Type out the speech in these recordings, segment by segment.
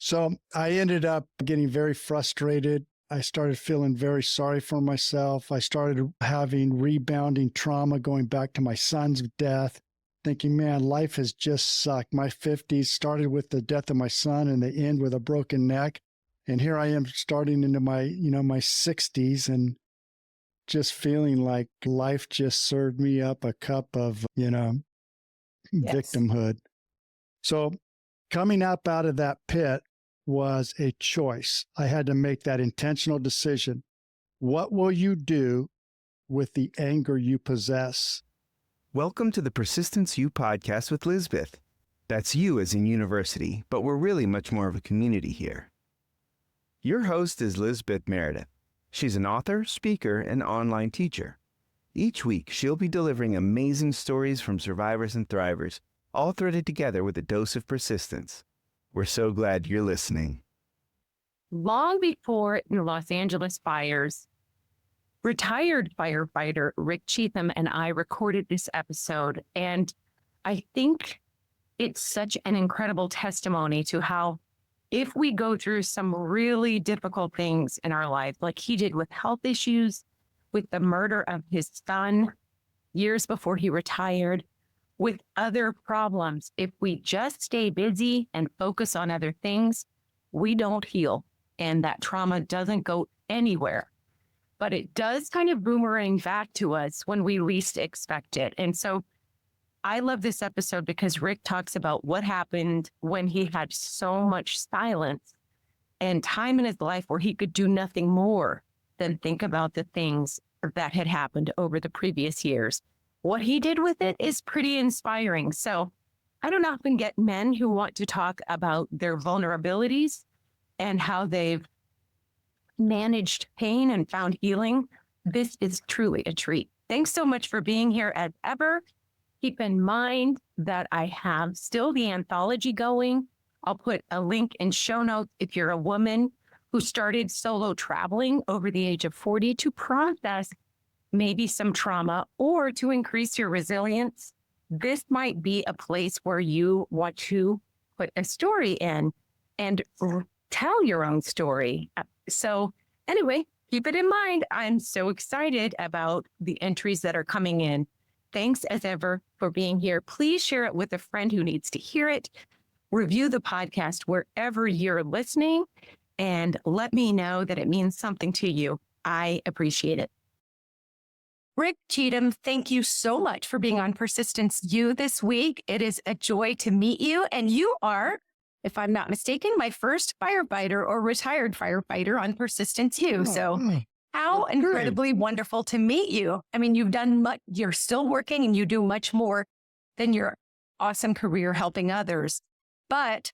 So I ended up getting very frustrated. I started feeling very sorry for myself. I started having rebounding trauma going back to my son's death, thinking, man, life has just sucked. My 50s started with the death of my son and they end with a broken neck. And here I am starting into my 60s and just feeling like life just served me up a cup of, victimhood. So coming up out of that pit was a choice. I had to make that intentional decision. What will you do with the anger you possess? Welcome to the Persistence U podcast with Lisbeth. That's you as in university, but we're really much more of a community here. Your host is Lisbeth Meredith. She's an author, speaker, and online teacher. Each week, she'll be delivering amazing stories from survivors and thrivers, all threaded together with a dose of persistence. We're so glad you're listening. Long before the Los Angeles fires, retired firefighter Rich Cheatham and I recorded this episode, and I think it's such an incredible testimony to how if we go through some really difficult things in our life, like he did with health issues, with the murder of his son years before he retired, with other problems, if we just stay busy and focus on other things, we don't heal. And that trauma doesn't go anywhere. But it does kind of boomerang back to us when we least expect it. And so I love this episode because Rick talks about what happened when he had so much silence and time in his life where he could do nothing more than think about the things that had happened over the previous years. What he did with it is pretty inspiring. So I don't often get men who want to talk about their vulnerabilities and how they've managed pain and found healing. This is truly a treat. Thanks so much for being here as ever. Keep in mind that I have still the anthology going. I'll put a link in show notes if you're a woman who started solo traveling over the age of 40 to process maybe some trauma or to increase your resilience. This might be a place where you want to put a story in and tell your own story. So anyway, keep it in mind. I'm so excited about the entries that are coming in. Thanks as ever for being here. Please share it with a friend who needs to hear it. Review the podcast wherever you're listening and let me know that it means something to you. I appreciate it. Rick Cheatham, thank you so much for being on Persistence U this week. It is a joy to meet you. And you are, if I'm not mistaken, my first firefighter or retired firefighter on Persistence U. So how incredibly wonderful to meet you. I mean, you've done much, you're still working and you do much more than your awesome career helping others. But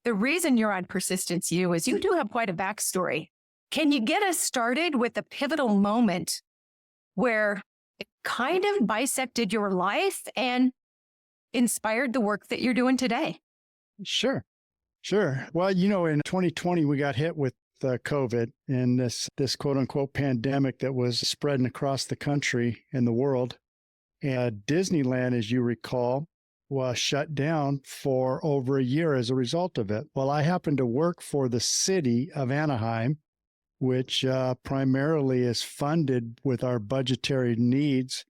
the reason you're on Persistence U is you do have quite a backstory. Can you get us started with a pivotal moment where it kind of bisected your life and inspired the work that you're doing today? Sure. Well, in 2020, we got hit with COVID and this quote unquote pandemic that was spreading across the country and the world. And Disneyland, as you recall, was shut down for over a year as a result of it. Well, I happened to work for the city of Anaheim, which primarily is funded with our budgetary needs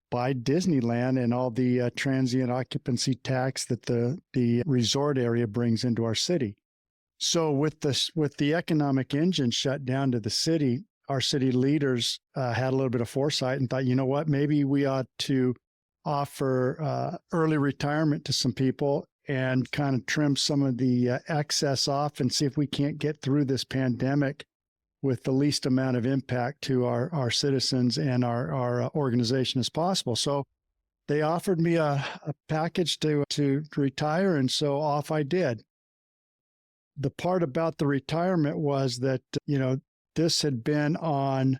by Disneyland and all the transient occupancy tax that the resort area brings into our city. So with the economic engine shut down to the city, our city leaders had a little bit of foresight and thought, you know what, maybe we ought to offer early retirement to some people and kind of trim some of the excess off and see if we can't get through this pandemic with the least amount of impact to our citizens and our organization as possible. So they offered me a package to retire, and so off I did. The part about the retirement was that, this had been on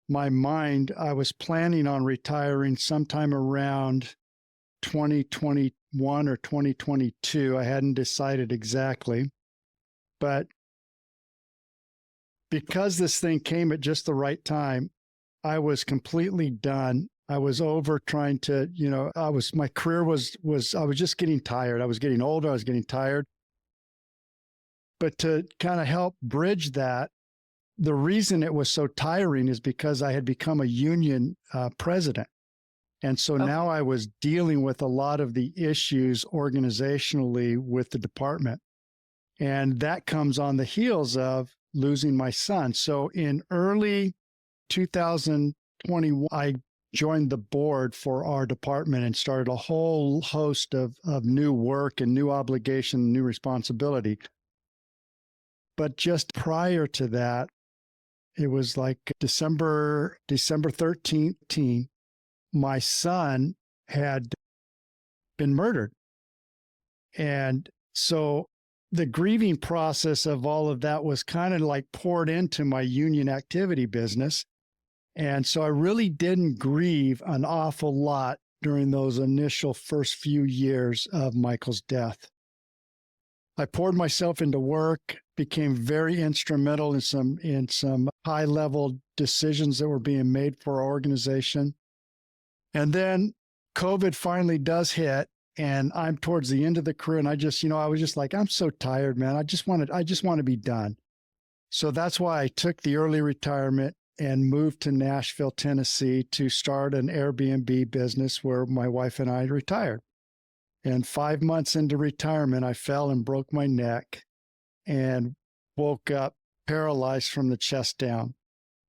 my mind. I was planning on retiring sometime around 2021 or 2022. I hadn't decided exactly, but because this thing came at just the right time, I was completely done. I was over trying to, my career was I was just getting tired. I was getting older. I was getting tired. But to kind of help bridge that, the reason it was so tiring is because I had become a union president. And so now I was dealing with a lot of the issues organizationally with the department. And that comes on the heels of losing my son. So in early 2021, I joined the board for our department and started a whole host of new work and new obligation, new responsibility. But just prior to that, it was like December 13th, my son had been murdered. And so the grieving process of all of that was kind of like poured into my union activity business. And so I really didn't grieve an awful lot during those initial first few years of Michael's death. I poured myself into work, became very instrumental in some high-level decisions that were being made for our organization. And then COVID finally does hit, and I'm towards the end of the career, and I was just like, I'm so tired, man. I just want to be done. So that's why I took the early retirement and moved to Nashville, Tennessee to start an Airbnb business where my wife and I retired. And 5 months into retirement, I fell and broke my neck and woke up paralyzed from the chest down.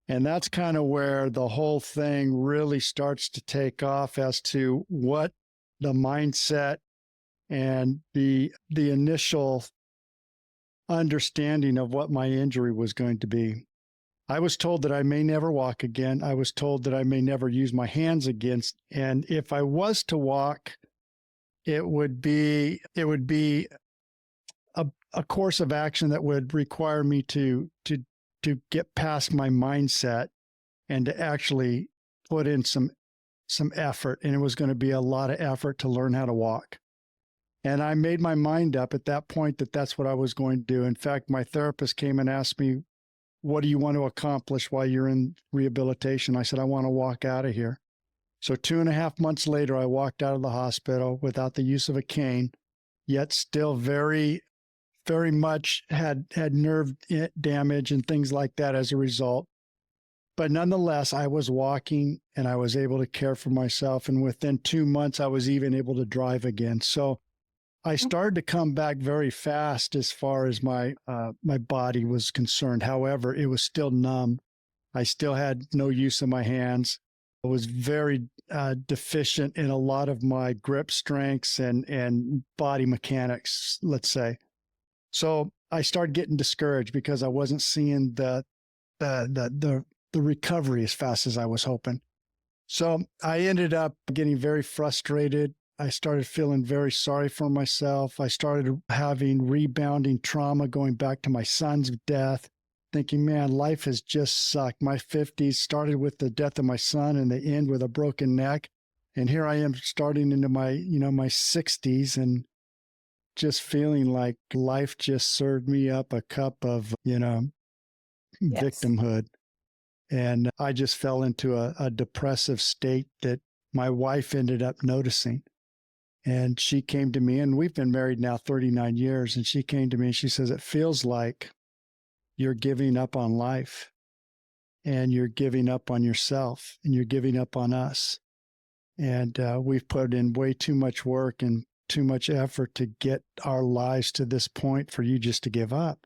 And that's kind of where the whole thing really starts to take off as to what the mindset and the initial understanding of what my injury was going to be. I was told that I may never walk again. I was told that I may never use my hands again. And if I was to walk, it would be a course of action that would require me to get past my mindset and to actually put in some effort. And it was going to be a lot of effort to learn how to walk. And I made my mind up at that point that that's what I was going to do. In fact, my therapist came and asked me, what do you want to accomplish while you're in rehabilitation? I said, I want to walk out of here. So 2.5 months later, I walked out of the hospital without the use of a cane, yet still very, very much had nerve damage and things like that as a result. But nonetheless, I was walking and I was able to care for myself. And within 2 months, I was even able to drive again. So I started to come back very fast as far as my body was concerned. However, it was still numb. I still had no use of my hands. I was very deficient in a lot of my grip strengths and body mechanics, let's say. So I started getting discouraged because I wasn't seeing the recovery as fast as I was hoping. So I ended up getting very frustrated. I started feeling very sorry for myself. I started having rebounding trauma going back to my son's death, thinking, man, life has just sucked. My 50s started with the death of my son and they end with a broken neck. And here I am starting into my 60s and just feeling like life just served me up a cup of, victimhood. And I just fell into a depressive state that my wife ended up noticing. And she came to me, and we've been married now 39 years. And she came to me and she says, it feels like you're giving up on life and you're giving up on yourself and you're giving up on us. And we've put in way too much work and too much effort to get our lives to this point for you just to give up.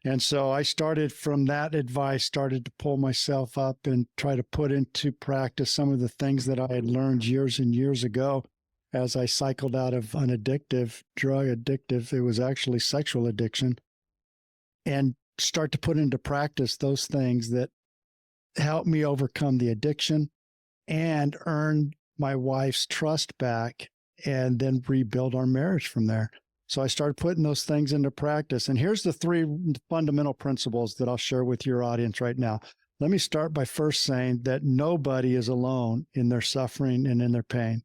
And so I started from that advice, started to pull myself up and try to put into practice some of the things that I had learned years and years ago as I cycled out of an drug addictive, it was actually sexual addiction, and start to put into practice those things that helped me overcome the addiction and earn my wife's trust back and then rebuild our marriage from there. So I started putting those things into practice. And here's the 3 fundamental principles that I'll share with your audience right now. Let me start by first saying that nobody is alone in their suffering and in their pain.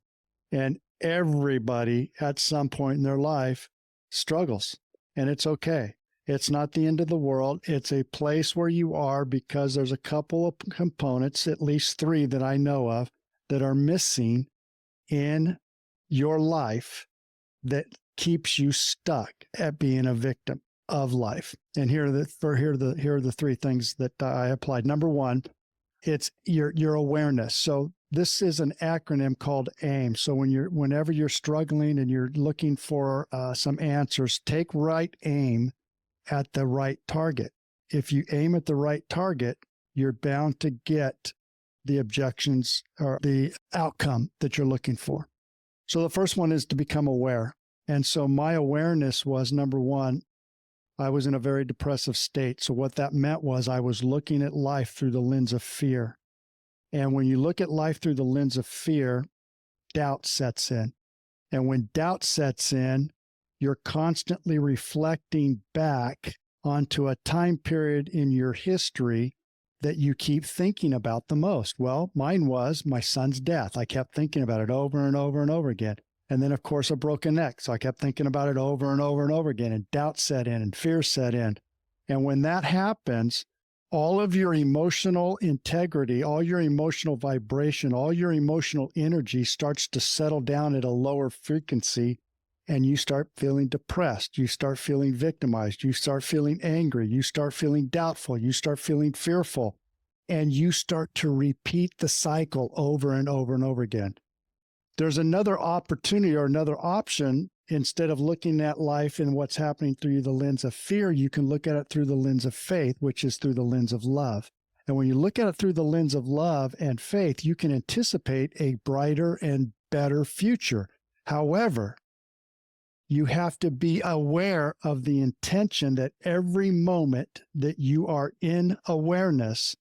And everybody at some point in their life struggles, and it's okay. It's not the end of the world. It's a place where you are because there's a couple of components, at least 3 that I know of, that are missing in your life that keeps you stuck at being a victim of life. And here are the three things that I applied. Number one, it's your awareness. So this is an acronym called AIM. So whenever you're struggling and you're looking for some answers, take right aim at the right target. If you aim at the right target, you're bound to get the objections or the outcome that you're looking for. So the first one is to become aware. And so my awareness was, number one, I was in a very depressive state. So what that meant was I was looking at life through the lens of fear. And when you look at life through the lens of fear, doubt sets in. And when doubt sets in, you're constantly reflecting back onto a time period in your history that you keep thinking about the most. Well, mine was my son's death. I kept thinking about it over and over and over again. And then, of course, a broken neck. So I kept thinking about it over and over and over again, and doubt set in and fear set in. And when that happens, all of your emotional integrity, all your emotional vibration, all your emotional energy starts to settle down at a lower frequency, and you start feeling depressed. You start feeling victimized. You start feeling angry. You start feeling doubtful. You start feeling fearful, and you start to repeat the cycle over and over and over again. There's another opportunity or another option. Instead of looking at life and what's happening through the lens of fear, you can look at it through the lens of faith, which is through the lens of love. And when you look at it through the lens of love and faith, you can anticipate a brighter and better future. However, you have to be aware of the intention that every moment that you are in awareness,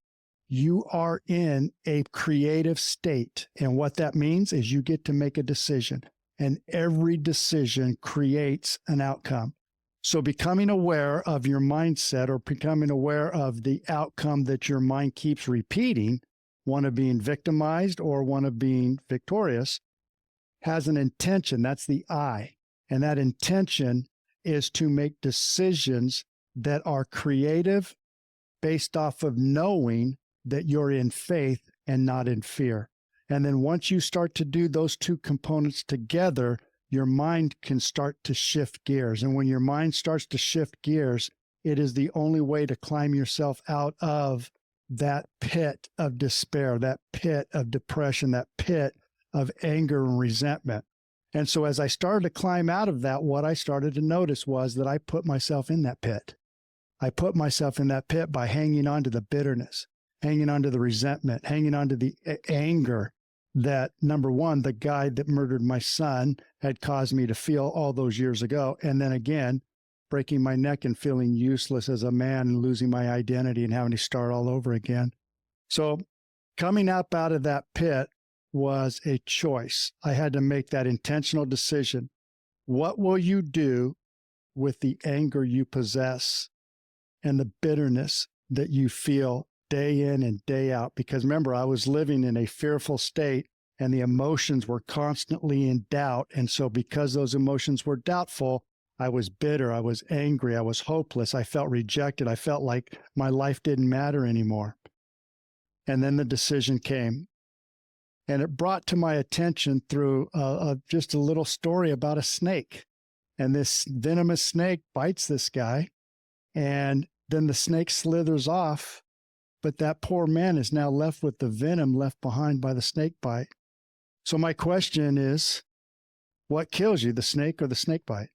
you are in a creative state. And what that means is you get to make a decision, and every decision creates an outcome. So becoming aware of your mindset, or becoming aware of the outcome that your mind keeps repeating, one of being victimized or one of being victorious, has an intention. That's the I. And that intention is to make decisions that are creative based off of knowing that you're in faith and not in fear. And then once you start to do those two components together, your mind can start to shift gears. And when your mind starts to shift gears, it is the only way to climb yourself out of that pit of despair, that pit of depression, that pit of anger and resentment. And so as I started to climb out of that, what I started to notice was that I put myself in that pit. I put myself in that pit by hanging on to the bitterness, hanging on to the resentment, hanging on to the anger that, number one, the guy that murdered my son had caused me to feel all those years ago. And then again, breaking my neck and feeling useless as a man and losing my identity and having to start all over again. So coming up out of that pit was a choice. I had to make that intentional decision. What will you do with the anger you possess and the bitterness that you feel day in and day out? Because remember, I was living in a fearful state and the emotions were constantly in doubt. And so because those emotions were doubtful, I was bitter, I was angry, I was hopeless, I felt rejected, I felt like my life didn't matter anymore. And then the decision came. And it brought to my attention through just a little story about a snake. And this venomous snake bites this guy, and then the snake slithers off. But that poor man is now left with the venom left behind by the snake bite. So my question is, what kills you, the snake or the snake bite?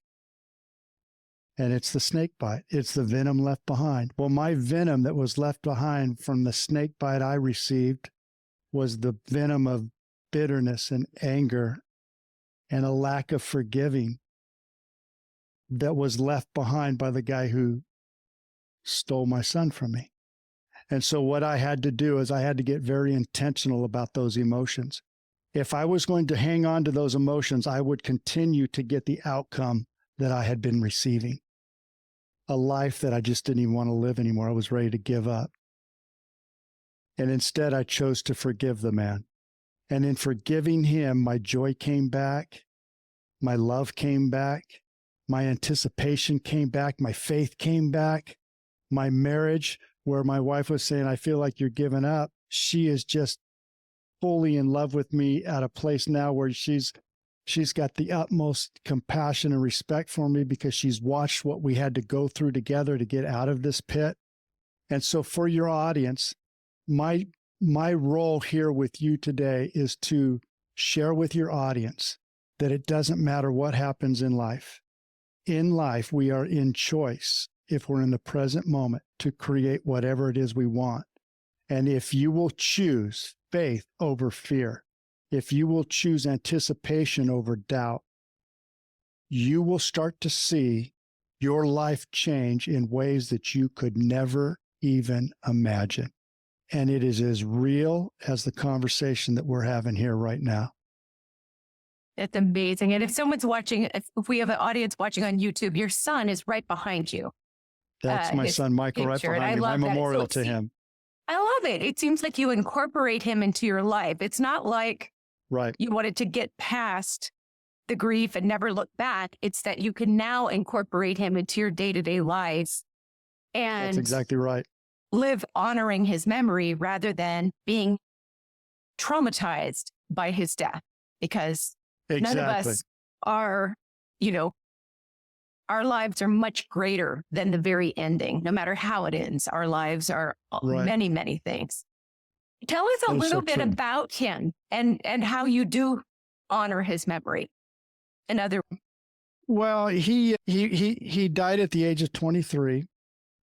And it's the snake bite. It's the venom left behind. Well, my venom that was left behind from the snake bite I received was the venom of bitterness and anger and a lack of forgiving that was left behind by the guy who stole my son from me. And so what I had to do is I had to get very intentional about those emotions. If I was going to hang on to those emotions, I would continue to get the outcome that I had been receiving. A life that I just didn't even want to live anymore. I was ready to give up. And instead, I chose to forgive the man. And in forgiving him, my joy came back. My love came back. My anticipation came back. My faith came back. My marriage, where my wife was saying, I feel like you're giving up, she is just fully in love with me at a place now where she's She's got the utmost compassion and respect for me because she's watched what we had to go through together to get out of this pit. And so for your audience, my role here with you today is to share with your audience that it doesn't matter what happens in life. In life, we are in choice, if we're in the present moment, to create whatever it is we want. And if you will choose faith over fear, if you will choose anticipation over doubt, you will start to see your life change in ways that you could never even imagine. And it is as real as the conversation that we're having here right now. That's amazing. And if someone's watching, if we have an audience watching on YouTube, your son is right behind you. That's my son, Michael, right behind me. My memorial to him. I love it. It seems like you incorporate him into your life. It's not like you wanted to get past the grief and never look back. It's that you can now incorporate him into your day-to-day life. And that's exactly right. Live honoring his memory rather than being traumatized by his death. Because none of us are, our lives are much greater than the very ending. No matter how it ends, our lives are many, many things. Tell us a little bit about him and how you do honor his memory. Well, he died at the age of 23,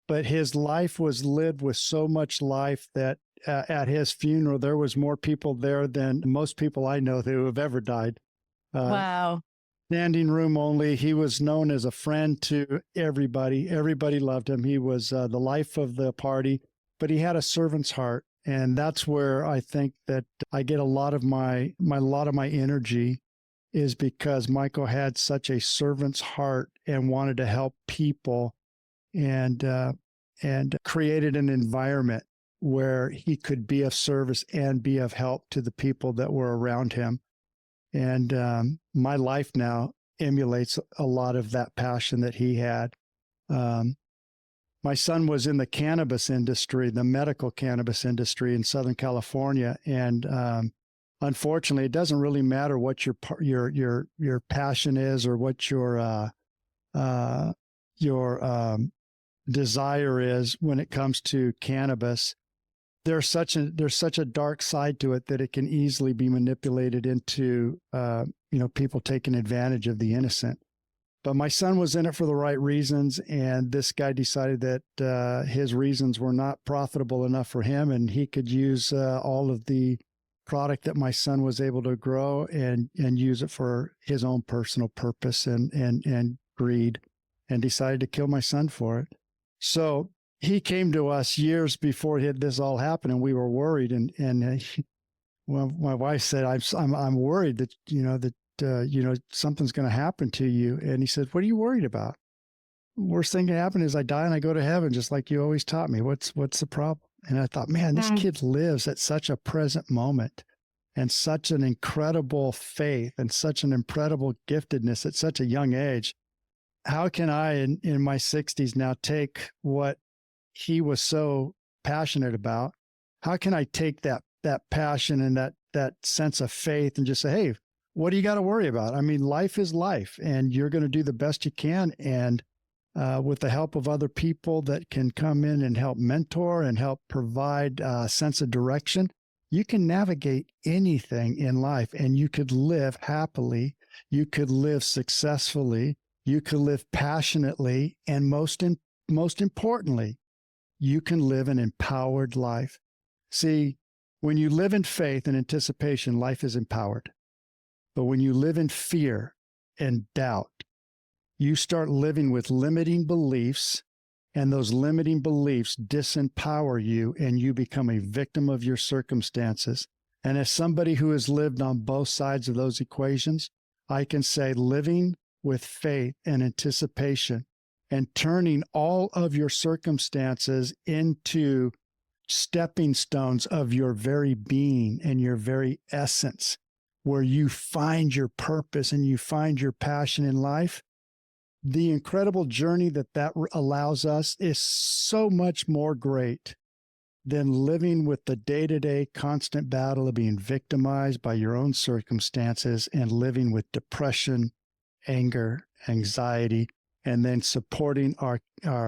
but his life was lived with so much life that at his funeral, there was more people there than most people I know who have ever died. Wow. Standing room only. He was known as a friend to everybody. Everybody loved him. He was the life of the party, but he had a servant's heart. And that's where I think that I get a lot of my energy is because Michael had such a servant's heart and wanted to help people and created an environment where he could be of service and be of help to the people that were around him. And my life now emulates a lot of that passion that he had. My son was in the cannabis industry, the medical cannabis industry in Southern California. And unfortunately, it doesn't really matter what your passion is or what your desire is when it comes to cannabis. There's such a dark side to it that it can easily be manipulated into people taking advantage of the innocent. But my son was in it for the right reasons, and this guy decided that his reasons were not profitable enough for him, and he could use all of the product that my son was able to grow and use it for his own personal purpose and greed, and decided to kill my son for it. So he came to us years before this all happened, and we were worried. Well, my wife said, "I'm worried that something's going to happen to you." And he said, "What are you worried about? Worst thing that happen is I die and I go to heaven, just like you always taught me. What's the problem?" And I thought, man, this kid lives at such a present moment, and such an incredible faith, and such an incredible giftedness at such a young age. How can I, in my 60s now, take what he was so passionate about? How can I take that passion and that sense of faith and just say, hey, what do you got to worry about? I mean, life is life, and you're going to do the best you can. And with the help of other people that can come in and help mentor and help provide a sense of direction, you can navigate anything in life, and you could live happily. You could live successfully. You could live passionately. And most importantly, you can live an empowered life. See, when you live in faith and anticipation, life is empowered. But when you live in fear and doubt, you start living with limiting beliefs, and those limiting beliefs disempower you, and you become a victim of your circumstances. And as somebody who has lived on both sides of those equations, I can say living with faith and anticipation and turning all of your circumstances into stepping stones of your very being and your very essence, where you find your purpose and you find your passion in life. The incredible journey that allows us is so much more great than living with the day-to-day constant battle of being victimized by your own circumstances and living with depression, anger, anxiety, and then supporting our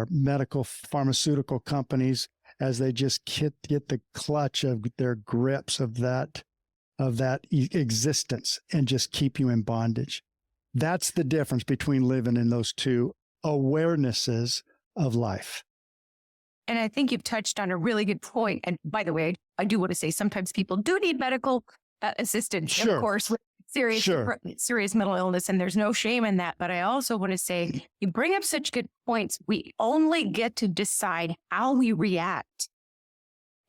medical pharmaceutical companies as they just get the clutch of their grips of that existence and just keep you in bondage. That's the difference between living in those two awarenesses of life. And I think you've touched on a really good point. And by the way, I do want to say sometimes people do need medical assistance, Sure. of course, with serious mental illness, and there's no shame in that. But I also want to say, you bring up such good points. We only get to decide how we react.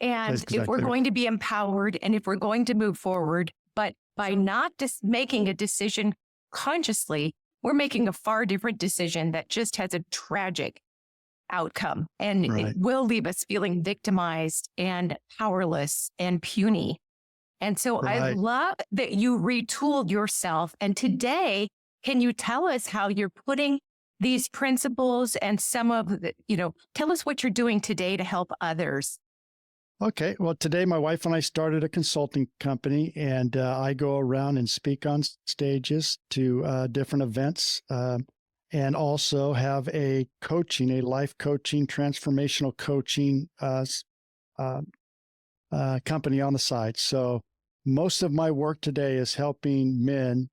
And if we're going to be empowered and if we're going to move forward, but by not just making a decision consciously, we're making a far different decision that just has a tragic outcome. And it will leave us feeling victimized and powerless and puny. And so I love that you retooled yourself. And today, can you tell us how you're putting these principles and some of the, tell us what you're doing today to help others. Okay. Well, today my wife and I started a consulting company, and I go around and speak on stages to different events, and also have a life coaching, transformational coaching company on the side. So most of my work today is helping men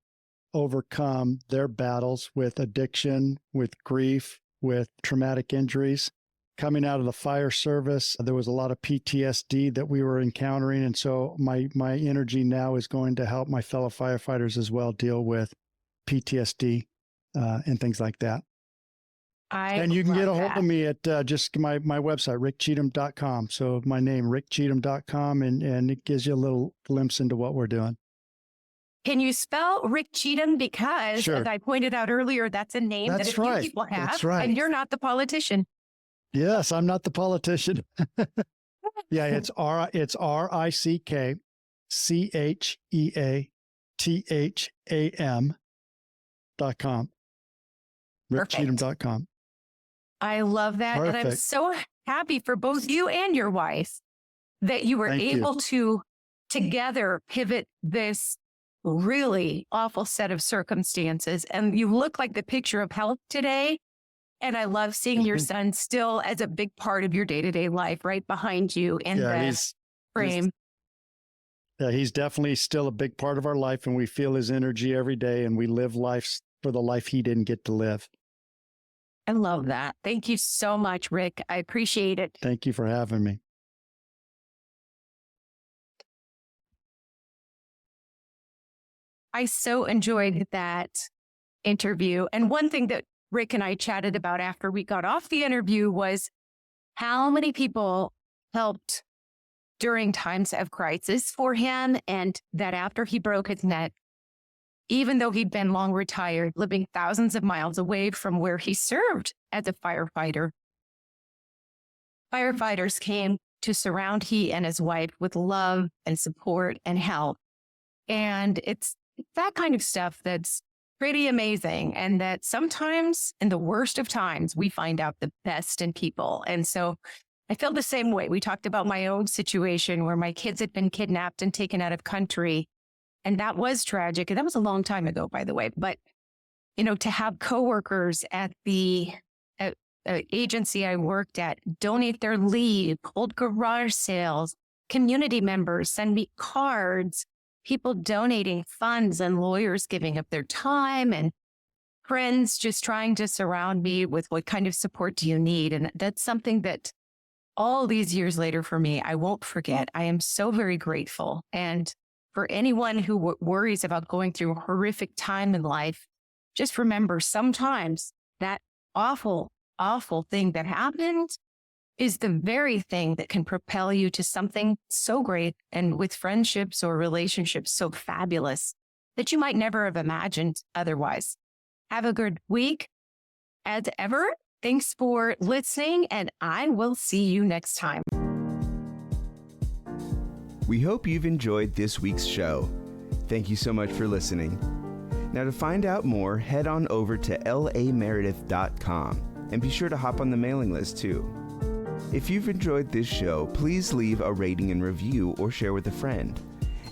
overcome their battles with addiction, with grief, with traumatic injuries. Coming out of the fire service, there was a lot of PTSD that we were encountering. And so my energy now is going to help my fellow firefighters as well deal with PTSD and things like that. And you can get a hold of me at just my website, rickcheatham.com. So my name, rickcheatham.com, and it gives you a little glimpse into what we're doing. Can you spell Rick Cheatham? Because as I pointed out earlier, that's a name that a few people have. That's right. And you're not the politician. Yes, I'm not the politician. Yeah, it's RickCheatham.com. RickCheatham.com. I love that. Perfect. And I'm so happy for both you and your wife that you were able to together pivot this really awful set of circumstances. And you look like the picture of health today. And I love seeing your son still as a big part of your day-to-day life right behind you in the frame. He's definitely still a big part of our life, and we feel his energy every day, and we live life for the life he didn't get to live. I love that. Thank you so much, Rick. I appreciate it. Thank you for having me. I so enjoyed that interview. And one thing that Rick and I chatted about after we got off the interview was how many people helped during times of crisis for him, and that after he broke his neck, even though he'd been long retired, living thousands of miles away from where he served as a firefighter, firefighters came to surround he and his wife with love and support and help. And it's that kind of stuff that's pretty amazing. And that sometimes in the worst of times, we find out the best in people. And so I feel the same way. We talked about my own situation where my kids had been kidnapped and taken out of country. And that was tragic. And that was a long time ago, by the way. But, to have coworkers at the agency I worked at donate their leave, hold garage sales, community members send me cards, people donating funds and lawyers giving up their time, and friends just trying to surround me with what kind of support do you need. And that's something that all these years later for me, I won't forget. I am so very grateful. And for anyone who worries about going through a horrific time in life, just remember sometimes that awful, awful thing that happened is the very thing that can propel you to something so great, and with friendships or relationships so fabulous that you might never have imagined otherwise. Have a good week. As ever, thanks for listening, and I will see you next time. We hope you've enjoyed this week's show. Thank you so much for listening. Now, to find out more, head on over to lameredith.com and be sure to hop on the mailing list too. If you've enjoyed this show, please leave a rating and review or share with a friend.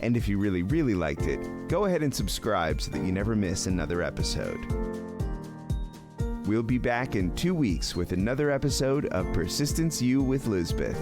And if you really, really liked it, go ahead and subscribe so that you never miss another episode. We'll be back in 2 weeks with another episode of Persistence U with Lisbeth.